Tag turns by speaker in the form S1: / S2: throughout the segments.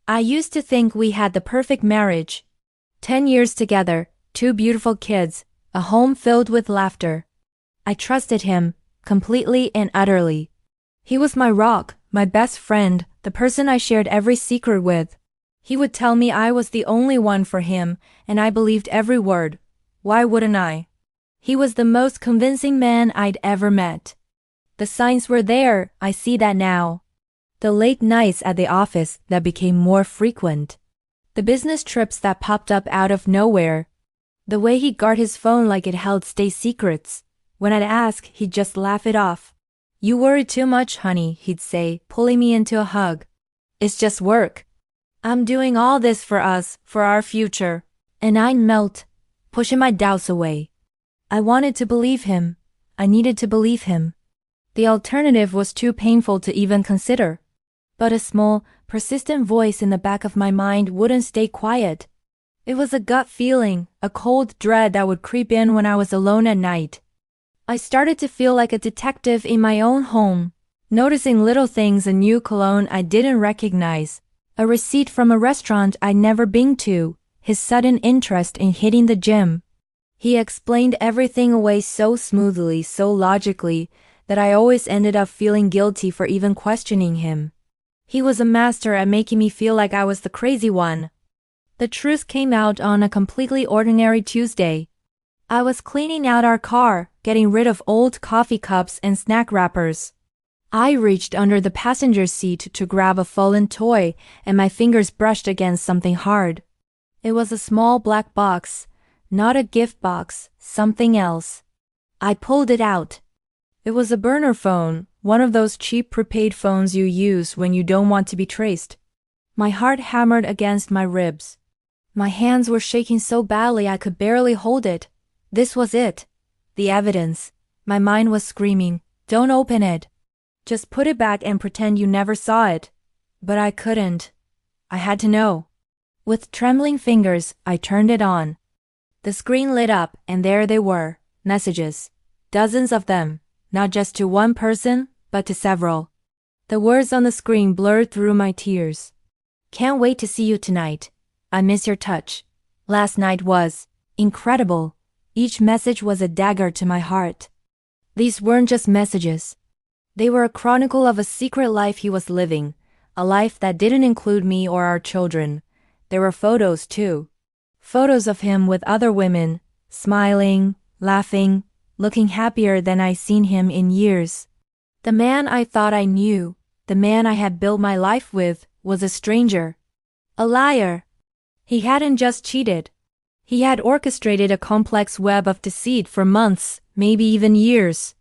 S1: I used to think we had the perfect marriage. 10 years together, 2 beautiful kids, a home filled with laughter. I trusted him, completely and utterly. He was my rock, my best friend, the person I shared every secret with. He would tell me I was the only one for him, and I believed every word. Why wouldn't I? He was the most convincing man I'd ever met. The signs were there, I see that now. The late nights at the office that became more frequent. The business trips that popped up out of nowhere. The way he'd guard his phone like it held state secrets. When I'd ask, he'd just laugh it off. "You worry too much, honey," he'd say, pulling me into a hug. "It's just work. I'm doing all this for us, for our future." And I'd melt, pushing my doubts away. I wanted to believe him. I needed to believe him. The alternative was too painful to even consider. But a small, persistent voice in the back of my mind wouldn't stay quiet. It was a gut feeling, a cold dread that would creep in when I was alone at night. I started to feel like a detective in my own home, noticing little things: a new cologne I didn't recognize, a receipt from a restaurant I'd never been to, his sudden interest in hitting the gym. He explained everything away so smoothly, so logically, that I always ended up feeling guilty for even questioning him. He was a master at making me feel like I was the crazy one. The truth came out on a completely ordinary Tuesday. I was cleaning out our car, getting rid of old coffee cups and snack wrappers. I reached under the passenger seat to grab a fallen toy, and my fingers brushed against something hard. It was a small black box, not a gift box, something else. I pulled it out. It was a burner phone, one of those cheap prepaid phones you use when you don't want to be traced. My heart hammered against my ribs. My hands were shaking so badly I could barely hold it. This was it. The evidence. My mind was screaming, "Don't open it. Just put it back and pretend you never saw it." But I couldn't. I had to know. With trembling fingers, I turned it on. The screen lit up, and there they were, messages. Dozens of them, not just to one person, but to several. The words on the screen blurred through my tears. "Can't wait to see you tonight. I miss your touch. Last night was incredible." Each message was a dagger to my heart. These weren't just messages. They were a chronicle of a secret life he was living, a life that didn't include me or our children. There were photos too. Photos of him with other women, smiling, laughing, looking happier than I'd seen him in years. The man I thought I knew, the man I had built my life with, was a stranger. A liar. He hadn't just cheated. He had orchestrated a complex web of deceit for months, maybe even years.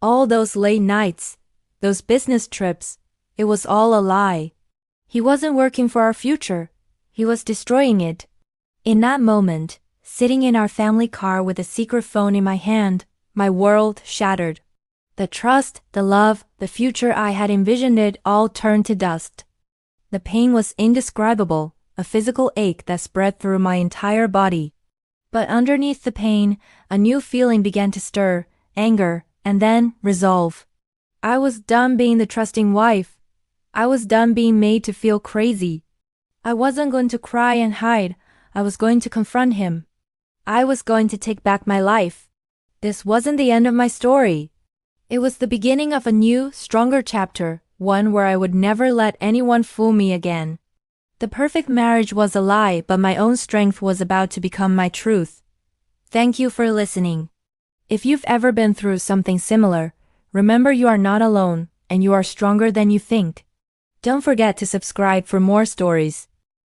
S1: All those late nights, those business trips, it was all a lie. He wasn't working for our future. He was destroying it. In that moment, sitting in our family car with a secret phone in my hand, my world shattered. The trust, the love, the future I had envisioned, it all turned to dust. The pain was indescribable, a physical ache that spread through my entire body. But underneath the pain, a new feeling began to stir, anger, and then resolve. I was done being the trusting wife. I was done being made to feel crazy. I wasn't going to cry and hide. I was going to confront him. I was going to take back my life. This wasn't the end of my story. It was the beginning of a new, stronger chapter, one where I would never let anyone fool me again. The perfect marriage was a lie, but my own strength was about to become my truth. Thank you for listening. If you've ever been through something similar, remember you are not alone, and you are stronger than you think. Don't forget to subscribe for more stories.